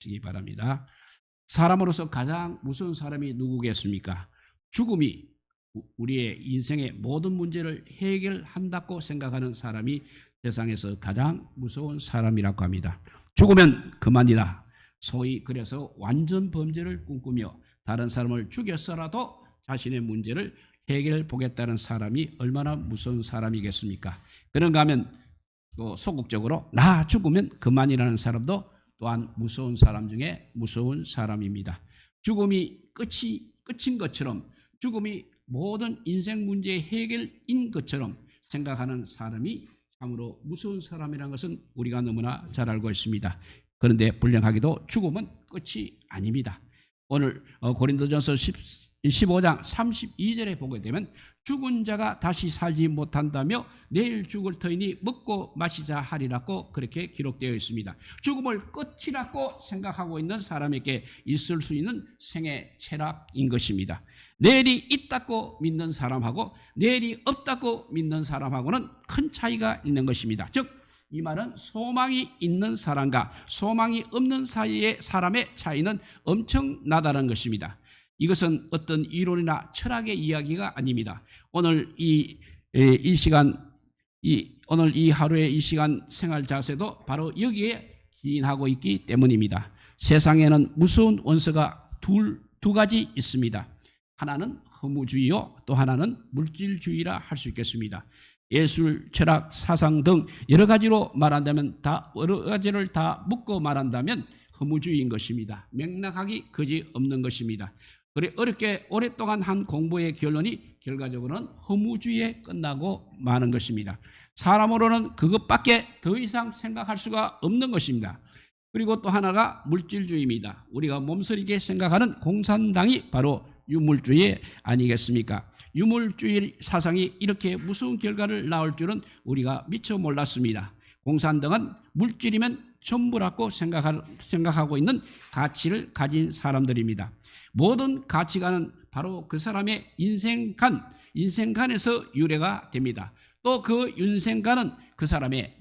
하시기 바랍니다. 사람으로서 가장 무서운 사람이 누구겠습니까? 죽음이 우리의 인생의 모든 문제를 해결한다고 생각하는 사람이 세상에서 가장 무서운 사람이라고 합니다. 죽으면 그만이다. 소위 그래서 완전 범죄를 꿈꾸며 다른 사람을 죽였어라도 자신의 문제를 해결해 보겠다는 사람이 얼마나 무서운 사람이겠습니까? 그런가 하면 또 소극적으로 나 죽으면 그만이라는 사람도 또한 무서운 사람 중에 무서운 사람입니다. 죽음이 끝인 것처럼, 죽음이 모든 인생 문제의 해결인 것처럼 생각하는 사람이 참으로 무서운 사람이라는 것은 우리가 너무나 잘 알고 있습니다. 그런데 불행하게도 죽음은 끝이 아닙니다. 오늘 고린도전서 15장 32절에 보게 되면 죽은 자가 다시 살지 못한다며 내일 죽을 터이니 먹고 마시자 하리라고 그렇게 기록되어 있습니다. 죽음을 끝이라고 생각하고 있는 사람에게 있을 수 있는 생애 철학인 것입니다. 내일이 있다고 믿는 사람하고 내일이 없다고 믿는 사람하고는 큰 차이가 있는 것입니다. 즉 이 말은 소망이 있는 사람과 소망이 없는 사이의 사람의 차이는 엄청나다는 것입니다. 이것은 어떤 이론이나 철학의 이야기가 아닙니다. 오늘 이 시간, 오늘 이 하루의 이 시간 생활 자세도 바로 여기에 기인하고 있기 때문입니다. 세상에는 무서운 원수가 두 가지 있습니다. 하나는 허무주의요, 또 하나는 물질주의라 할 수 있겠습니다. 예술, 철학, 사상 등 여러 가지로 말한다면 여러 가지를 다 묶고 말한다면 허무주의인 것입니다. 맥락하기 그지없는 것입니다. 그래 어렵게 오랫동안 한 공부의 결론이 결과적으로는 허무주의에 끝나고 마는 것입니다. 사람으로는 그것밖에 더 이상 생각할 수가 없는 것입니다. 그리고 또 하나가 물질주의입니다. 우리가 몸서리게 생각하는 공산당이 바로 유물주의 아니겠습니까? 유물주의 사상이 이렇게 무서운 결과를 낳을 줄은 우리가 미처 몰랐습니다. 공산당은 물질이면 전부라고 생각하고 있는 가치를 가진 사람들입니다. 모든 가치관은 바로 그 사람의 인생관에서 유래가 됩니다. 또 그 인생관은 그 사람의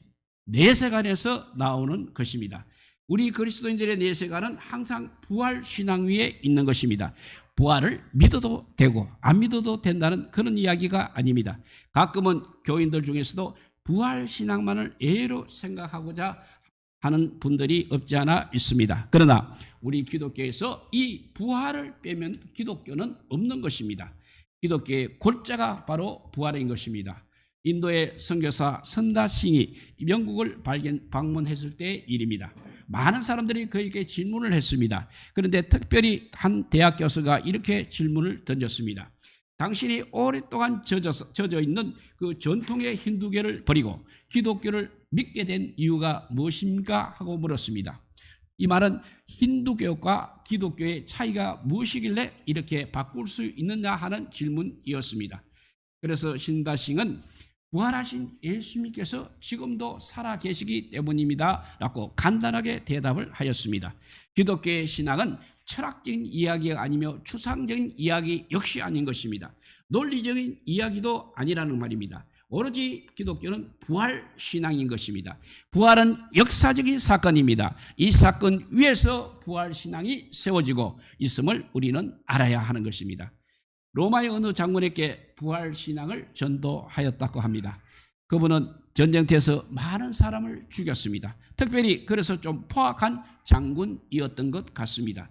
내세관에서 나오는 것입니다. 우리 그리스도인들의 내세관은 항상 부활신앙 위에 있는 것입니다. 부활을 믿어도 되고 안 믿어도 된다는 그런 이야기가 아닙니다. 가끔은 교인들 중에서도 부활신앙만을 예로 생각하고자 하는 분들이 없지 않아 있습니다. 그러나 우리 기독교에서 이 부활을 빼면 기독교는 없는 것입니다. 기독교의 골자가 바로 부활인 것입니다. 인도의 선교사 선다싱이 영국을 방문했을 때의 일입니다. 많은 사람들이 그에게 질문을 했습니다. 그런데 특별히 한 대학 교수가 이렇게 질문을 던졌습니다. 당신이 오랫동안 젖어 있는 그 전통의 힌두교를 버리고 기독교를 믿게 된 이유가 무엇입니까? 하고 물었습니다. 이 말은 힌두교과 기독교의 차이가 무엇이길래 이렇게 바꿀 수 있느냐 하는 질문이었습니다. 그래서 신다싱은 부활하신 예수님께서 지금도 살아계시기 때문입니다 라고 간단하게 대답을 하였습니다. 기독교의 신앙은 철학적인 이야기가 아니며 추상적인 이야기 역시 아닌 것입니다. 논리적인 이야기도 아니라는 말입니다. 오로지 기독교는 부활신앙인 것입니다. 부활은 역사적인 사건입니다. 이 사건 위에서 부활신앙이 세워지고 있음을 우리는 알아야 하는 것입니다. 로마의 어느 장군에게 부활신앙을 전도하였다고 합니다. 그분은 전쟁터에서 많은 사람을 죽였습니다. 특별히 그래서 좀 포악한 장군이었던 것 같습니다.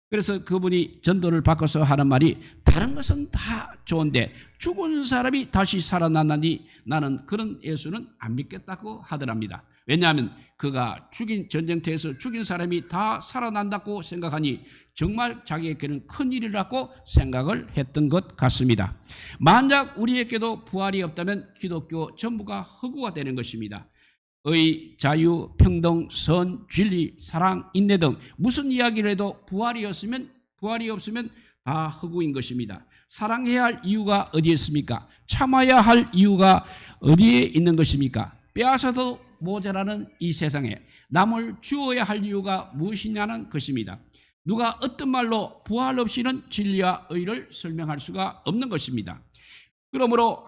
그래서 그분이 전도를 바꿔서 하는 말이 다른 것은 다 좋은데 죽은 사람이 다시 살아났나니 나는 그런 예수는 안 믿겠다고 하더랍니다. 왜냐하면 그가 전쟁터에서 죽인 사람이 다 살아난다고 생각하니 정말 자기에게는 큰일이라고 생각을 했던 것 같습니다. 만약 우리에게도 부활이 없다면 기독교 전부가 허구가 되는 것입니다. 의, 자유, 평등, 선, 진리, 사랑, 인내 등 무슨 이야기를 해도 부활이 없으면 다 허구인 것입니다. 사랑해야 할 이유가 어디에 있습니까? 참아야 할 이유가 어디에 있는 것입니까? 빼앗아도 모자라는 이 세상에 남을 주어야 할 이유가 무엇이냐는 것입니다. 누가 어떤 말로 부활 없이는 진리와 의를 설명할 수가 없는 것입니다. 그러므로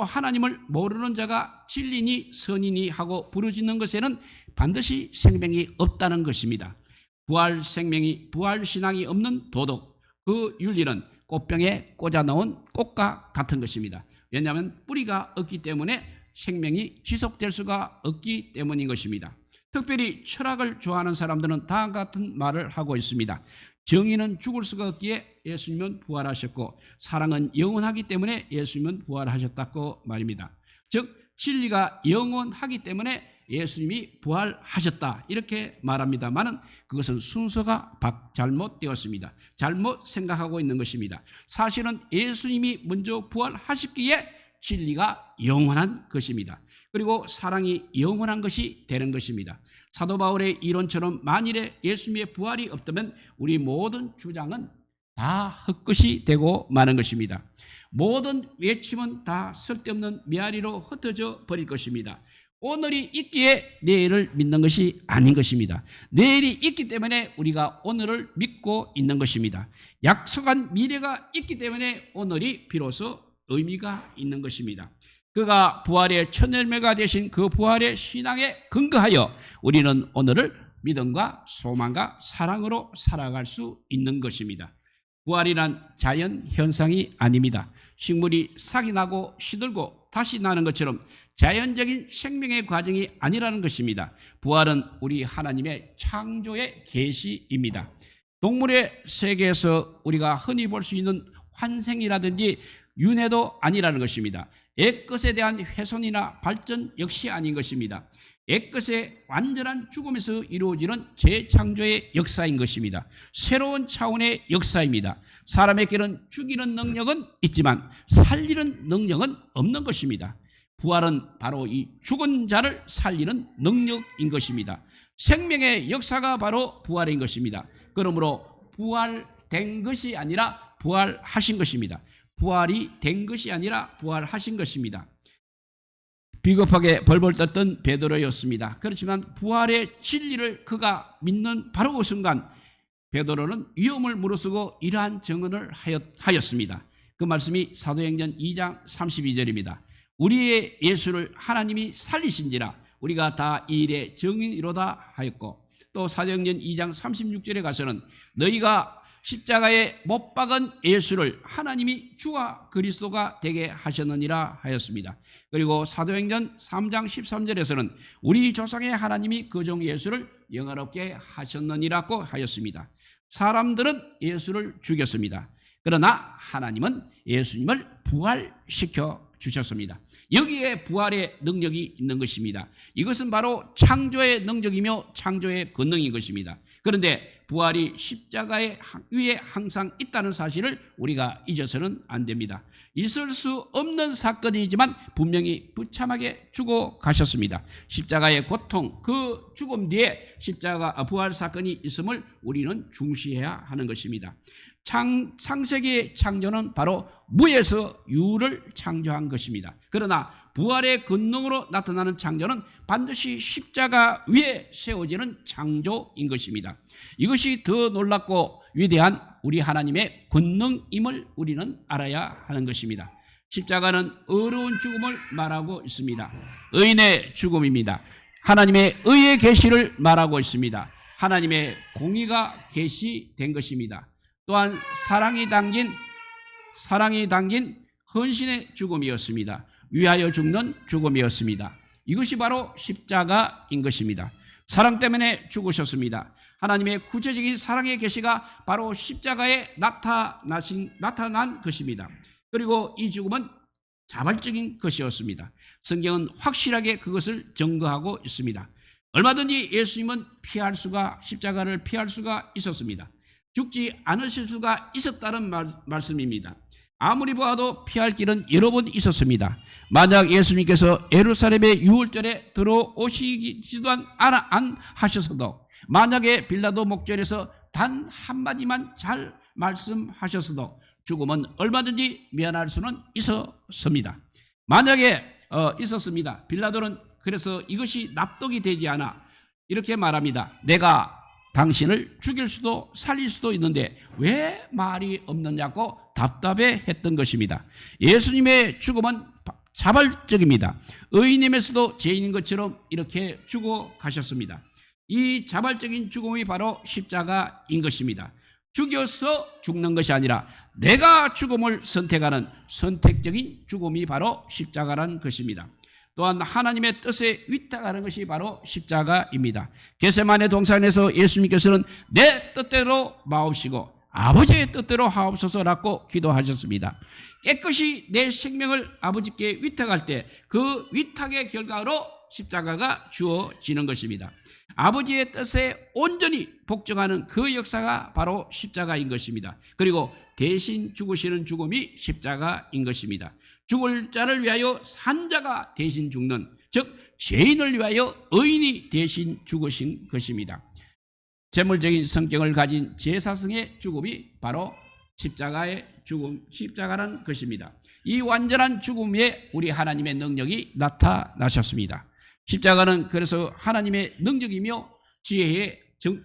하나님을 모르는 자가 진리니 선이니 하고 부르짖는 것에는 반드시 생명이 없다는 것입니다. 부활 신앙이 없는 도덕, 그 윤리는 꽃병에 꽂아 넣은 꽃과 같은 것입니다. 왜냐하면 뿌리가 없기 때문에 생명이 지속될 수가 없기 때문인 것입니다. 특별히 철학을 좋아하는 사람들은 다음과 같은 말을 하고 있습니다. 정의는 죽을 수가 없기에 예수님은 부활하셨고 사랑은 영원하기 때문에 예수님은 부활하셨다고 말입니다. 즉 진리가 영원하기 때문에 예수님이 부활하셨다 이렇게 말합니다만은 그것은 순서가 잘못되었습니다. 잘못 생각하고 있는 것입니다. 사실은 예수님이 먼저 부활하셨기에 진리가 영원한 것입니다. 그리고 사랑이 영원한 것이 되는 것입니다. 사도 바울의 이론처럼 만일에 예수님의 부활이 없다면 우리 모든 주장은 다 헛것이 되고 마는 것입니다. 모든 외침은 다 쓸데없는 메아리로 흩어져 버릴 것입니다. 오늘이 있기에 내일을 믿는 것이 아닌 것입니다. 내일이 있기 때문에 우리가 오늘을 믿고 있는 것입니다. 약속한 미래가 있기 때문에 오늘이 비로소 의미가 있는 것입니다. 그가 부활의 첫 열매가 되신 그 부활의 신앙에 근거하여 우리는 오늘을 믿음과 소망과 사랑으로 살아갈 수 있는 것입니다. 부활이란 자연 현상이 아닙니다. 식물이 싹이 나고 시들고 다시 나는 것처럼 자연적인 생명의 과정이 아니라는 것입니다. 부활은 우리 하나님의 창조의 계시입니다. 동물의 세계에서 우리가 흔히 볼 수 있는 환생이라든지 윤회도 아니라는 것입니다. 옛것에 대한 훼손이나 발전 역시 아닌 것입니다. 옛것의 완전한 죽음에서 이루어지는 재창조의 역사인 것입니다. 새로운 차원의 역사입니다. 사람에게는 죽이는 능력은 있지만 살리는 능력은 없는 것입니다. 부활은 바로 이 죽은 자를 살리는 능력인 것입니다. 생명의 역사가 바로 부활인 것입니다. 그러므로 부활된 것이 아니라 부활하신 것입니다. 부활이 된 것이 아니라 부활하신 것입니다. 비겁하게 벌벌 떴던 베드로였습니다. 그렇지만 부활의 진리를 그가 믿는 바로 그 순간 베드로는 위험을 무릅쓰고 이러한 증언을 하였습니다. 그 말씀이 사도행전 2장 32절입니다. 우리의 예수를 하나님이 살리신지라 우리가 다 이 일의 증인이로다 하였고, 또 사도행전 2장 36절에 가서는 너희가 십자가에 못 박은 예수를 하나님이 주와 그리스도가 되게 하셨느니라 하였습니다. 그리고 사도행전 3장 13절에서는 우리 조상의 하나님이 그 종 예수를 영화롭게 하셨느니라고 하였습니다. 사람들은 예수를 죽였습니다. 그러나 하나님은 예수님을 부활시켜 주셨습니다. 여기에 부활의 능력이 있는 것입니다. 이것은 바로 창조의 능력이며 창조의 권능인 것입니다. 그런데 부활이 십자가의 위에 항상 있다는 사실을 우리가 잊어서는 안 됩니다. 있을 수 없는 사건이지만 분명히 부참하게 주고 가셨습니다. 십자가의 고통, 그 죽음 뒤에 부활 사건이 있음을 우리는 중시해야 하는 것입니다. 창세기의 창조는 바로 무에서 유를 창조한 것입니다. 그러나 부활의 권능으로 나타나는 창조는 반드시 십자가 위에 세워지는 창조인 것입니다. 이것이 더 놀랍고 위대한 우리 하나님의 권능임을 우리는 알아야 하는 것입니다. 십자가는 어려운 죽음을 말하고 있습니다. 의인의 죽음입니다. 하나님의 의의 계시를 말하고 있습니다. 하나님의 공의가 계시된 것입니다. 또한 사랑이 담긴 헌신의 죽음이었습니다. 위하여 죽는 죽음이었습니다. 이것이 바로 십자가인 것입니다. 사랑 때문에 죽으셨습니다. 하나님의 구체적인 사랑의 계시가 바로 십자가에 나타난 것입니다. 그리고 이 죽음은 자발적인 것이었습니다. 성경은 확실하게 그것을 증거하고 있습니다. 얼마든지 예수님은 십자가를 피할 수가 있었습니다. 죽지 않으실 수가 있었다는 말씀입니다. 아무리 보아도 피할 길은 여러 번 있었습니다. 만약 예수님께서 예루살렘의 유월절에 들어오시지도 안 하셨어도, 만약에 빌라도 목전에서 단 한마디만 잘 말씀하셨어도 죽음은 얼마든지 면할 수는 있었습니다. 만약에 있었습니다. 빌라도는 그래서 이것이 납득이 되지 않아 이렇게 말합니다. 내가 당신을 죽일 수도 살릴 수도 있는데 왜 말이 없느냐고 답답해 했던 것입니다. 예수님의 죽음은 자발적입니다. 의인임에서도 죄인인 것처럼 이렇게 죽어 가셨습니다. 이 자발적인 죽음이 바로 십자가인 것입니다. 죽여서 죽는 것이 아니라 내가 죽음을 선택하는 선택적인 죽음이 바로 십자가라는 것입니다. 또한 하나님의 뜻에 위탁하는 것이 바로 십자가입니다. 겟세마네 동산에서 예수님께서는 내 뜻대로 마옵시고 아버지의 뜻대로 하옵소서라고 기도하셨습니다. 깨끗이 내 생명을 아버지께 위탁할 때 그 위탁의 결과로 십자가가 주어지는 것입니다. 아버지의 뜻에 온전히 복종하는 그 역사가 바로 십자가인 것입니다. 그리고 대신 죽으시는 죽음이 십자가인 것입니다. 죽을 자를 위하여 산 자가 대신 죽는, 즉 죄인을 위하여 의인이 대신 죽으신 것입니다. 재물적인 성격을 가진 제사성의 죽음이 바로 십자가의 죽음, 십자가라는 것입니다. 이 완전한 죽음에 우리 하나님의 능력이 나타나셨습니다. 십자가는 그래서 하나님의 능력이며 지혜의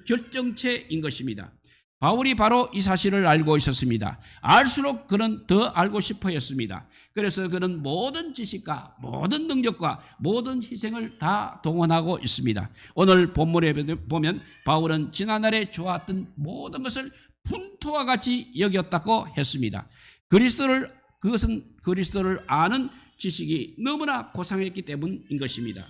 결정체인 것입니다. 바울이 바로 이 사실을 알고 있었습니다. 알수록 그는 더 알고 싶어 했습니다. 그래서 그는 모든 지식과 모든 능력과 모든 희생을 다 동원하고 있습니다. 오늘 본문에 보면 바울은 지난날에 좋았던 모든 것을 분토와 같이 여겼다고 했습니다. 그것은 그리스도를 아는 지식이 너무나 고상했기 때문인 것입니다.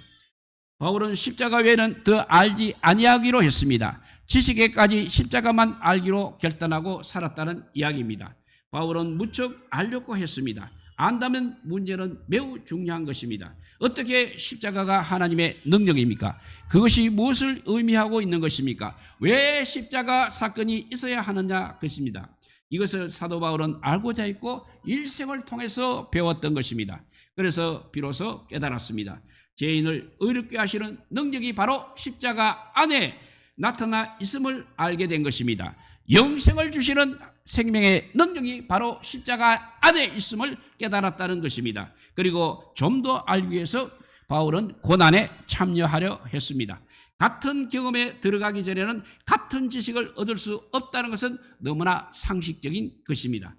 바울은 십자가 외에는 더 알지 아니하기로 했습니다. 지식에까지 십자가만 알기로 결단하고 살았다는 이야기입니다. 바울은 무척 알려고 했습니다. 안다면 문제는 매우 중요한 것입니다. 어떻게 십자가가 하나님의 능력입니까? 그것이 무엇을 의미하고 있는 것입니까? 왜 십자가 사건이 있어야 하느냐 것입니다. 이것을 사도 바울은 알고자 했고 일생을 통해서 배웠던 것입니다. 그래서 비로소 깨달았습니다. 죄인을 의롭게 하시는 능력이 바로 십자가 안에 나타나 있음을 알게 된 것입니다. 영생을 주시는 생명의 능력이 바로 십자가 안에 있음을 깨달았다는 것입니다. 그리고 좀 더 알기 위해서 바울은 고난에 참여하려 했습니다. 같은 경험에 들어가기 전에는 같은 지식을 얻을 수 없다는 것은 너무나 상식적인 것입니다.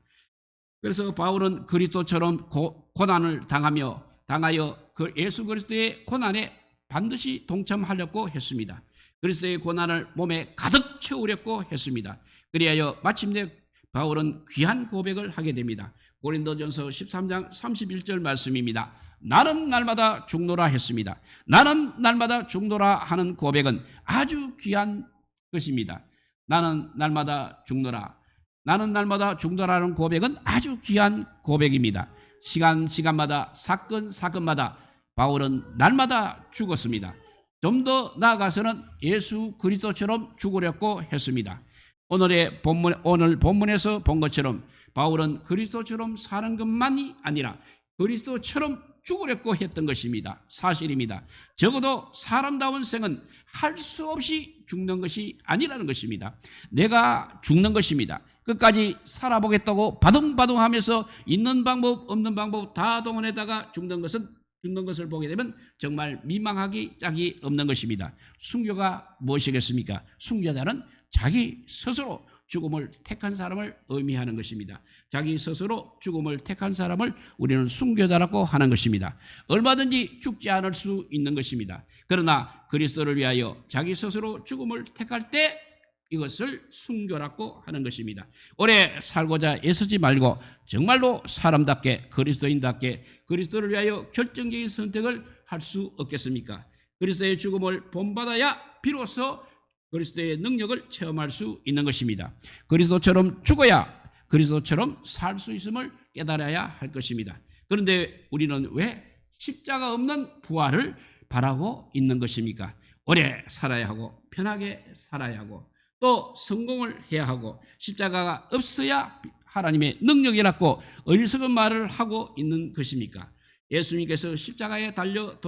그래서 바울은 그리스도처럼 고난을 당하여 그 예수 그리스도의 고난에 반드시 동참하려고 했습니다. 그리스도의 고난을 몸에 가득 채우려고 했습니다. 그리하여 마침내 바울은 귀한 고백을 하게 됩니다. 고린도전서 13장 31절 말씀입니다. 나는 날마다 죽노라 했습니다. 나는 날마다 죽노라 하는 고백은 아주 귀한 것입니다. 나는 날마다 죽노라. 나는 날마다 죽노라는 고백은 아주 귀한 고백입니다. 시간마다 사건마다 바울은 날마다 죽었습니다. 좀 더 나아가서는 예수 그리스도처럼 죽으려고 했습니다. 오늘 본문에서 본 것처럼 바울은 그리스도처럼 사는 것만이 아니라 그리스도처럼 죽으려고 했던 것입니다. 사실입니다. 적어도 사람다운 생은 할 수 없이 죽는 것이 아니라는 것입니다. 내가 죽는 것입니다. 끝까지 살아보겠다고 바둥바둥하면서 있는 방법 없는 방법 다 동원해다가 죽는 것을 보게 되면 정말 민망하기 짝이 없는 것입니다. 순교가 무엇이겠습니까? 순교자는 자기 스스로 죽음을 택한 사람을 의미하는 것입니다. 자기 스스로 죽음을 택한 사람을 우리는 순교자라고 하는 것입니다. 얼마든지 죽지 않을 수 있는 것입니다. 그러나 그리스도를 위하여 자기 스스로 죽음을 택할 때 이것을 순교라고 하는 것입니다. 오래 살고자 애쓰지 말고 정말로 사람답게 그리스도인답게 그리스도를 위하여 결정적인 선택을 할 수 없겠습니까? 그리스도의 죽음을 본받아야 비로소 그리스도의 능력을 체험할 수 있는 것입니다. 그리스도처럼 죽어야 그리스도처럼 살 수 있음을 깨달아야 할 것입니다. 그런데 우리는 왜 십자가 없는 부활을 바라고 있는 것입니까? 오래 살아야 하고 편하게 살아야 하고 또 성공을 해야 하고 십자가가 없어야 하나님의 능력이라고 어리석은 말을 하고 있는 것입니까? 예수님께서 십자가에 달려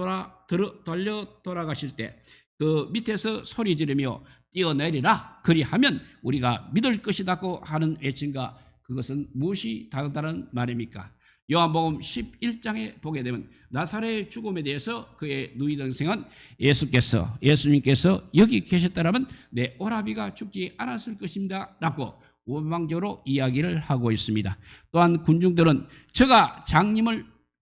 돌아가실 때 그 밑에서 소리 지르며 뛰어내리라 그리하면 우리가 믿을 것이라고 하는 외침과 그것은 무엇이 다르다는 말입니까? 요한복음 11장에 보게 되면 나사렛의 죽음에 대해서 그의 누이 동생은 예수님께서 여기 계셨다라면 내 오라비가 죽지 않았을 것입니다 라고 원망적으로 이야기를 하고 있습니다. 또한 군중들은 저가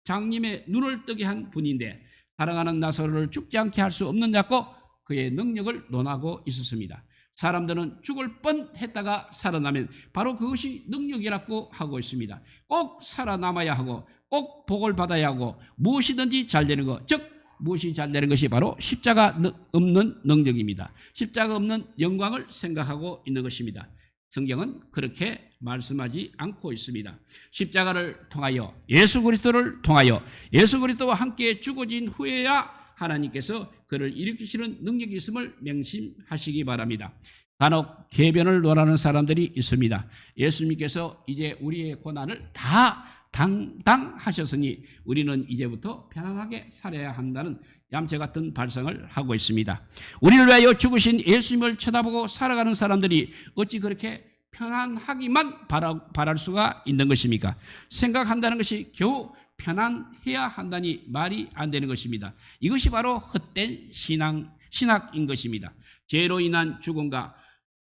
장님의 눈을 뜨게 한 분인데 사랑하는 나사로를 죽지 않게 할 수 없는 자고 그의 능력을 논하고 있었습니다. 사람들은 죽을 뻔했다가 살아나면 바로 그것이 능력이라고 하고 있습니다. 꼭 살아남아야 하고 꼭 복을 받아야 하고 무엇이든지 잘 되는 것, 즉 무엇이 잘 되는 것이 바로 십자가 없는 능력입니다. 십자가 없는 영광을 생각하고 있는 것입니다. 성경은 그렇게 말씀하지 않고 있습니다. 십자가를 통하여 예수 그리스도를 통하여 예수 그리스도와 함께 죽어진 후에야 하나님께서 그를 일으키시는 능력이 있음을 명심하시기 바랍니다. 간혹 궤변을 논하는 사람들이 있습니다. 예수님께서 이제 우리의 고난을 다 당당하셨으니 우리는 이제부터 편안하게 살아야 한다는 얌체 같은 발상을 하고 있습니다. 우리를 위하여 죽으신 예수님을 쳐다보고 살아가는 사람들이 어찌 그렇게 편안하기만 바랄 수가 있는 것입니까? 생각한다는 것이 겨우 편안해야 한다니 말이 안 되는 것입니다. 이것이 바로 헛된 신학인 것입니다. 죄로 인한 죽음과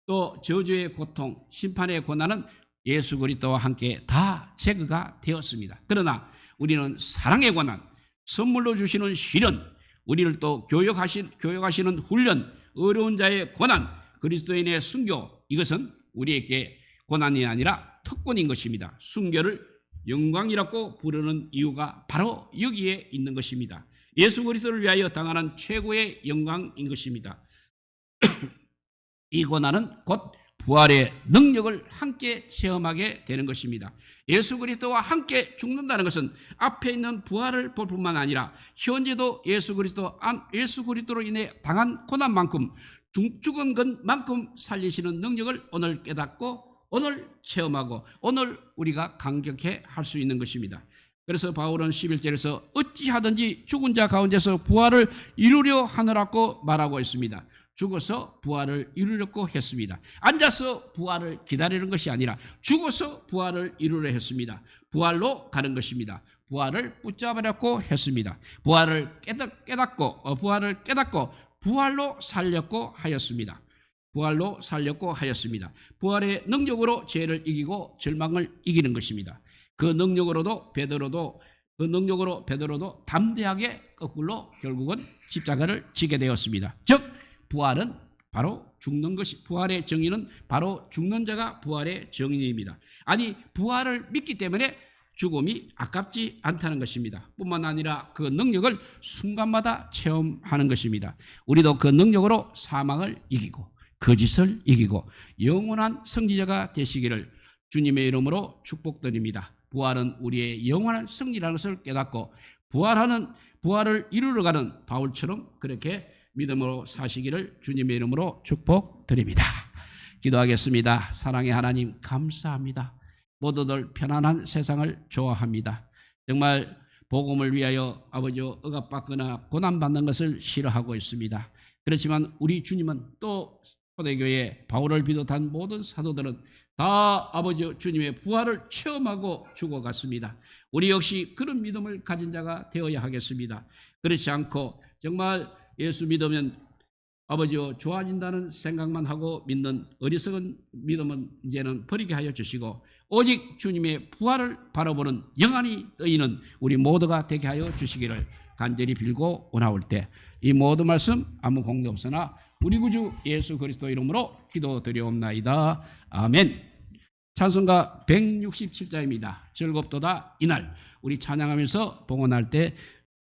또 저주의 고통, 심판의 고난은 예수 그리스도와 함께 다 제거가 되었습니다. 그러나 우리는 사랑의 고난, 선물로 주시는 시련, 우리를 또 교육하시는 훈련, 어려운 자의 고난, 그리스도인의 순교, 이것은 우리에게 고난이 아니라 특권인 것입니다. 순교를 영광이라고 부르는 이유가 바로 여기에 있는 것입니다. 예수 그리스도를 위하여 당하는 최고의 영광인 것입니다. 이 고난은 곧 부활의 능력을 함께 체험하게 되는 것입니다. 예수 그리스도와 함께 죽는다는 것은 앞에 있는 부활을 볼 뿐만 아니라 현재도 예수 그리스도로 인해 당한 고난만큼 죽은 것만큼 살리시는 능력을 오늘 깨닫고 오늘 체험하고 오늘 우리가 감격해 할 수 있는 것입니다. 그래서 바울은 11절에서 어찌하든지 죽은 자 가운데서 부활을 이루려 하느라고 말하고 있습니다. 죽어서 부활을 이루려고 했습니다. 앉아서 부활을 기다리는 것이 아니라 죽어서 부활을 이루려 했습니다. 부활로 가는 것입니다. 부활을 붙잡으려고 했습니다. 부활을 깨닫고 부활로 살려고 하였습니다. 부활로 살려고 하였습니다. 부활의 능력으로 죄를 이기고 절망을 이기는 것입니다. 그 능력으로 베드로도 담대하게 거꾸로 결국은 십자가를 지게 되었습니다. 즉 부활은 바로 죽는 것이, 부활의 정의는 바로 죽는 자가 부활의 정의입니다. 아니, 부활을 믿기 때문에 죽음이 아깝지 않다는 것입니다. 뿐만 아니라 그 능력을 순간마다 체험하는 것입니다. 우리도 그 능력으로 사망을 이기고 거짓을 이기고 영원한 승리자가 되시기를 주님의 이름으로 축복드립니다. 부활은 우리의 영원한 승리라는 것을 깨닫고 부활을 이루러가는 바울처럼 그렇게 믿음으로 사시기를 주님의 이름으로 축복드립니다. 기도하겠습니다. 사랑의 하나님 감사합니다. 모두들 편안한 세상을 좋아합니다. 정말 복음을 위하여 아버지 억압받거나 고난받는 것을 싫어하고 있습니다. 그렇지만 우리 주님은 또 초대교회 바울을 비롯한 모든 사도들은 다 아버지 주님의 부활을 체험하고 죽어갔습니다. 우리 역시 그런 믿음을 가진 자가 되어야 하겠습니다. 그렇지 않고 정말 예수 믿으면 아버지 좋아진다는 생각만 하고 믿는 어리석은 믿음은 이제는 버리게 하여 주시고 오직 주님의 부활을 바라보는 영안이 떠있는 우리 모두가 되게 하여 주시기를 간절히 빌고 원하올 때 이 모든 말씀 아무 공도 없으나 우리 구주 예수 그리스도 이름으로 기도드리옵나이다. 아멘. 찬송가 167자입니다. 즐겁도다 이날 우리 찬양하면서 봉헌할 때